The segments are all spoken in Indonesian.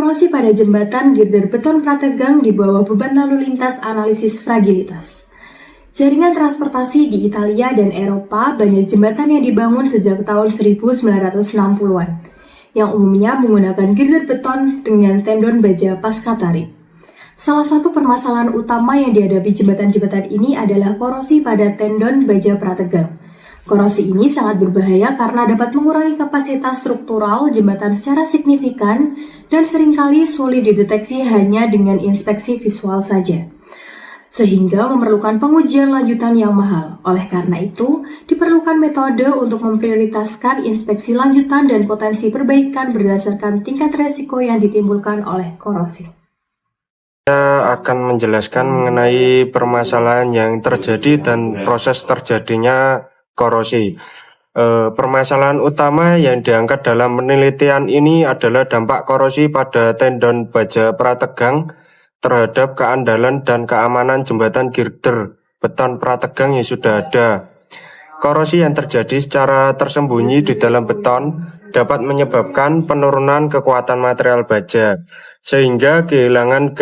Korosi pada jembatan girder beton prategang di bawah beban lalu lintas analisis fragilitas. Jaringan transportasi di Italia dan Eropa banyak jembatan yang dibangun sejak tahun 1960-an, yang umumnya menggunakan girder beton dengan tendon baja pasca tarik. Salah satu permasalahan utama yang dihadapi jembatan-jembatan ini adalah korosi pada tendon baja prategang. Korosi ini sangat berbahaya karena dapat mengurangi kapasitas struktural jembatan secara signifikan dan seringkali sulit dideteksi hanya dengan inspeksi visual saja, sehingga memerlukan pengujian lanjutan yang mahal. Oleh karena itu, diperlukan metode untuk memprioritaskan inspeksi lanjutan dan potensi perbaikan berdasarkan tingkat resiko yang ditimbulkan oleh korosi. Saya akan menjelaskan mengenai permasalahan yang terjadi dan proses terjadinya korosi. Permasalahan utama yang diangkat dalam penelitian ini adalah dampak korosi pada tendon baja prategang terhadap keandalan dan keamanan jembatan girder beton prategang yang sudah ada. Korosi yang terjadi secara tersembunyi di dalam beton dapat menyebabkan penurunan kekuatan material baja, sehingga kehilangan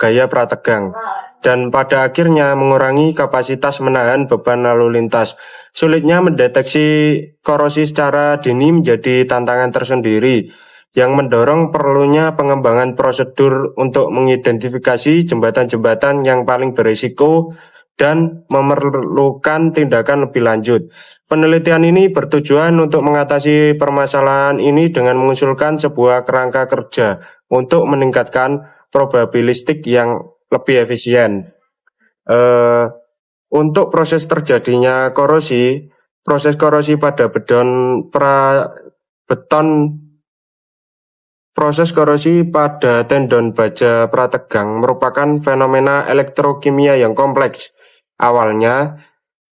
gaya prategang, dan pada akhirnya mengurangi kapasitas menahan beban lalu lintas. Sulitnya mendeteksi korosi secara dini menjadi tantangan tersendiri, yang mendorong perlunya pengembangan prosedur untuk mengidentifikasi jembatan-jembatan yang paling berisiko dan memerlukan tindakan lebih lanjut. Penelitian ini bertujuan untuk mengatasi permasalahan ini dengan mengusulkan sebuah kerangka kerja untuk meningkatkan probabilistik yang lebih efisien. Untuk proses terjadinya korosi, proses korosi pada proses korosi pada tendon baja prategang merupakan fenomena elektrokimia yang kompleks. Awalnya,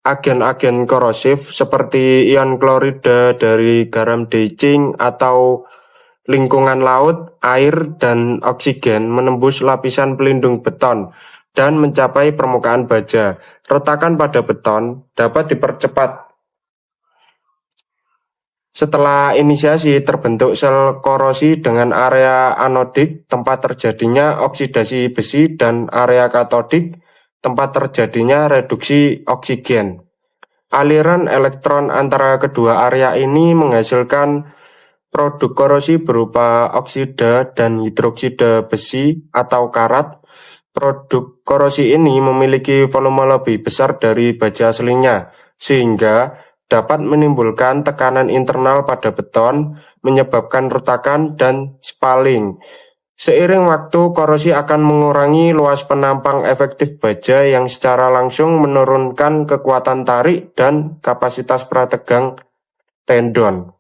agen-agen korosif seperti ion klorida dari garam deicing atau lingkungan laut, air, dan oksigen menembus lapisan pelindung beton dan mencapai permukaan baja. Retakan pada beton dapat dipercepat setelah inisiasi terbentuk sel korosi dengan area anodik, tempat terjadinya oksidasi besi, dan area katodik, tempat terjadinya reduksi oksigen. Aliran elektron antara kedua area ini menghasilkan produk korosi berupa oksida dan hidroksida besi atau karat. Produk korosi ini memiliki volume lebih besar dari baja aslinya, sehingga dapat menimbulkan tekanan internal pada beton, menyebabkan retakan dan spaling. Seiring waktu, korosi akan mengurangi luas penampang efektif baja yang secara langsung menurunkan kekuatan tarik dan kapasitas prategang tendon.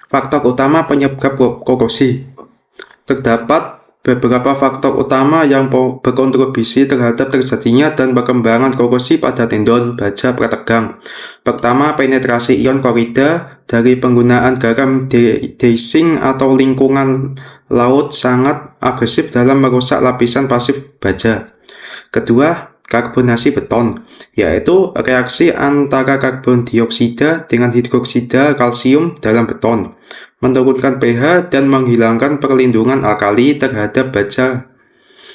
Faktor utama penyebab korosi. Terdapat beberapa faktor utama yang berkontribusi terhadap terjadinya dan perkembangan korosi pada tendon baja prategang. Pertama, penetrasi ion klorida dari penggunaan garam deicing atau lingkungan laut sangat agresif dalam merusak lapisan pasif baja. Kedua, karbonasi beton, yaitu reaksi antara karbon dioksida dengan hidroksida kalsium dalam beton, menurunkan pH dan menghilangkan perlindungan alkali terhadap baja.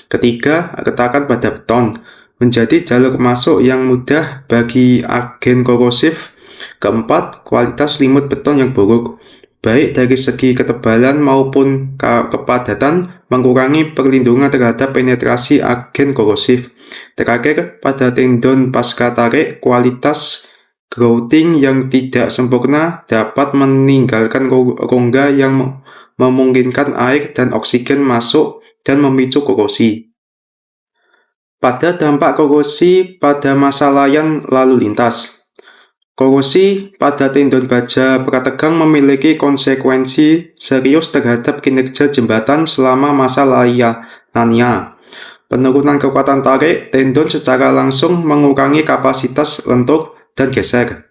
Ketiga, retakan pada beton, menjadi jalur masuk yang mudah bagi agen korosif. Keempat, kualitas limut beton yang buruk, baik dari segi ketebalan maupun kepadatan, mengurangi perlindungan terhadap penetrasi agen korosif. Terakhir, pada tendon pasca tarik, kualitas grouting yang tidak sempurna dapat meninggalkan rongga yang memungkinkan air dan oksigen masuk dan memicu korosi. Pada dampak korosi pada masa layan lalu lintas. Korosi pada tendon baja prategang memiliki konsekuensi serius terhadap kinerja jembatan selama masa layanannya. Penurunan kekuatan tarik tendon secara langsung mengurangi kapasitas lentur dan geser.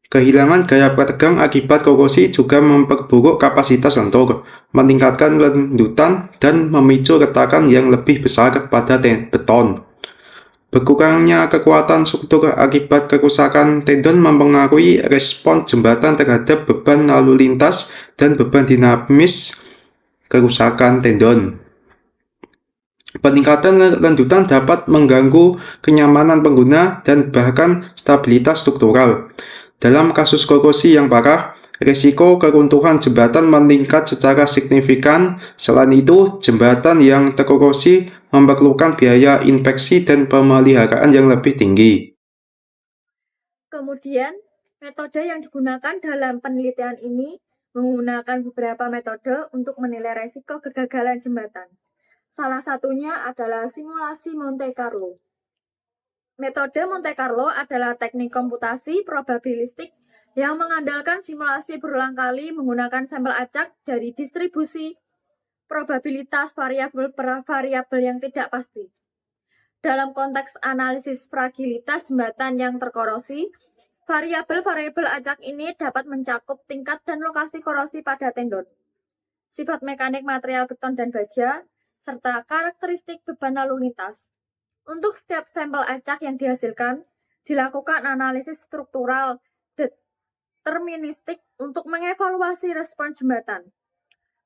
Kehilangan gaya prategang akibat korosi juga memperburuk kapasitas lentur, meningkatkan lendutan, dan memicu retakan yang lebih besar pada beton. Berkurangnya kekuatan struktur akibat kerusakan tendon mempengaruhi respons jembatan terhadap beban lalu lintas dan beban dinamis kerusakan tendon. Peningkatan lanjutan dapat mengganggu kenyamanan pengguna dan bahkan stabilitas struktural. Dalam kasus korosi yang parah, risiko keruntuhan jembatan meningkat secara signifikan. Selain itu, jembatan yang terkorosi memerlukan biaya inspeksi dan pemeliharaan yang lebih tinggi. Kemudian, metode yang digunakan dalam penelitian ini menggunakan beberapa metode untuk menilai risiko kegagalan jembatan. Salah satunya adalah simulasi Monte Carlo. Metode Monte Carlo adalah teknik komputasi probabilistik yang mengandalkan simulasi berulang kali menggunakan sampel acak dari distribusi probabilitas variabel yang tidak pasti. Dalam konteks analisis fragilitas jembatan yang terkorosi, variabel-variabel acak ini dapat mencakup tingkat dan lokasi korosi pada tendon, sifat mekanik material beton dan baja, serta karakteristik beban lalu lintas. Untuk setiap sampel acak yang dihasilkan, dilakukan analisis struktural deterministik untuk mengevaluasi respon jembatan.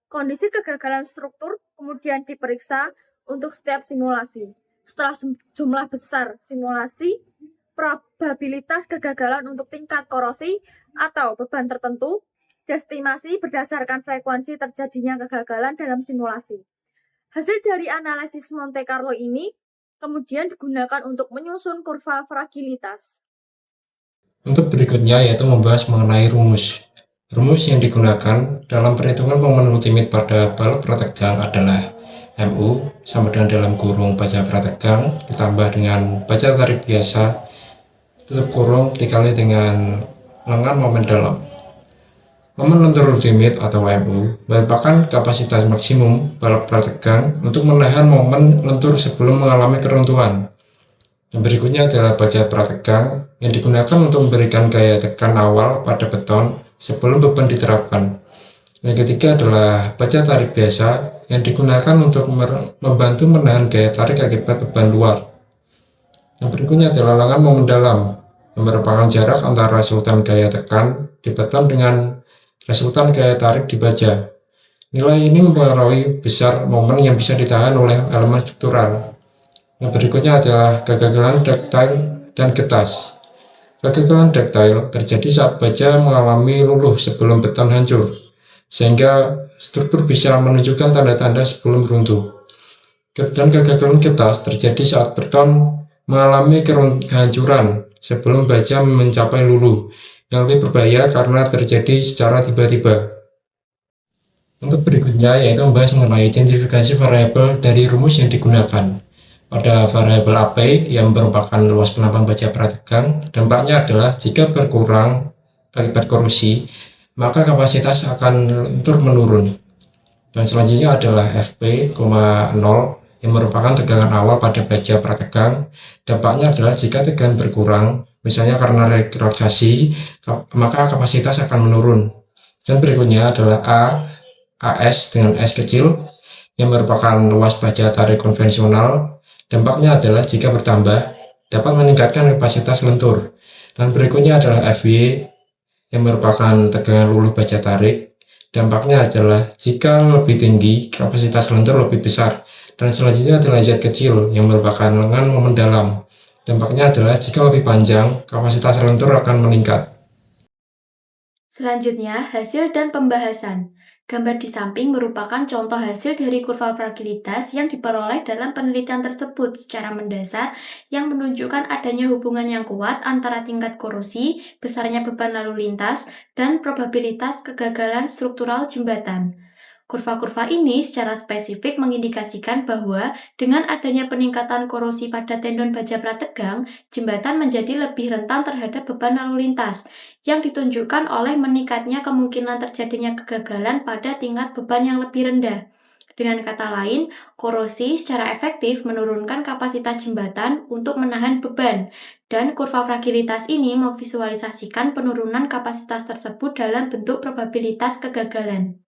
Kondisi kegagalan struktur kemudian diperiksa untuk setiap simulasi. Setelah jumlah besar simulasi, probabilitas kegagalan untuk tingkat korosi atau beban tertentu diestimasi berdasarkan frekuensi terjadinya kegagalan dalam simulasi. Hasil dari analisis Monte Carlo ini kemudian digunakan untuk menyusun kurva fragilitas. Untuk berikutnya yaitu membahas mengenai rumus. Rumus yang digunakan dalam perhitungan momen ultimate pada balok prategang adalah MU sama dengan dalam kurung baja prategang ditambah dengan baja tarik biasa tutup kurung dikali dengan lengan momen dalam. Momen lentur ultimate atau MU merupakan kapasitas maksimum balok prategang untuk menahan momen lentur sebelum mengalami keruntuhan. Yang berikutnya adalah baja prategang yang digunakan untuk memberikan gaya tekan awal pada beton sebelum beban diterapkan. Yang ketiga adalah baja tarik biasa yang digunakan untuk membantu menahan gaya tarik akibat beban luar. Yang berikutnya adalah lengan momen dalam yang merupakan jarak antara resultan gaya tekan di beton dengan resultan gaya tarik di baja. Nilai ini mempengaruhi besar momen yang bisa ditahan oleh elemen struktural. Yang berikutnya adalah kegagalan ductile dan getas. Kegagalan ductile terjadi saat baja mengalami luluh sebelum beton hancur, sehingga struktur bisa menunjukkan tanda-tanda sebelum runtuh. Dan kegagalan getas terjadi saat beton mengalami kehancuran sebelum baja mencapai luluh, yang lebih berbahaya karena terjadi secara tiba-tiba. Untuk berikutnya yaitu membahas mengenai identifikasi variabel dari rumus yang digunakan. Pada variabel AP yang merupakan luas penampang baja prategang, dampaknya adalah jika berkurang akibat korosi, maka kapasitas akan lentur menurun. Dan selanjutnya adalah FP, 0 yang merupakan tegangan awal pada baja prategang. Dampaknya adalah jika tegangan berkurang, misalnya karena relaksasi, maka kapasitas akan menurun. Dan berikutnya adalah AS dengan S kecil yang merupakan luas baja tarik konvensional. Dampaknya adalah jika bertambah, dapat meningkatkan kapasitas lentur. Dan berikutnya adalah FY yang merupakan tegangan luluh baja tarik. Dampaknya adalah jika lebih tinggi, kapasitas lentur lebih besar. Dan selanjutnya adalah Z kecil yang merupakan lengan momen dalam. Dampaknya adalah jika lebih panjang, kapasitas lentur akan meningkat. Selanjutnya, hasil dan pembahasan. Gambar di samping merupakan contoh hasil dari kurva fragilitas yang diperoleh dalam penelitian tersebut secara mendasar yang menunjukkan adanya hubungan yang kuat antara tingkat korosi, besarnya beban lalu lintas, dan probabilitas kegagalan struktural jembatan. Kurva-kurva ini secara spesifik mengindikasikan bahwa dengan adanya peningkatan korosi pada tendon baja prategang, jembatan menjadi lebih rentan terhadap beban lalu lintas, yang ditunjukkan oleh meningkatnya kemungkinan terjadinya kegagalan pada tingkat beban yang lebih rendah. Dengan kata lain, korosi secara efektif menurunkan kapasitas jembatan untuk menahan beban, dan kurva fragilitas ini memvisualisasikan penurunan kapasitas tersebut dalam bentuk probabilitas kegagalan.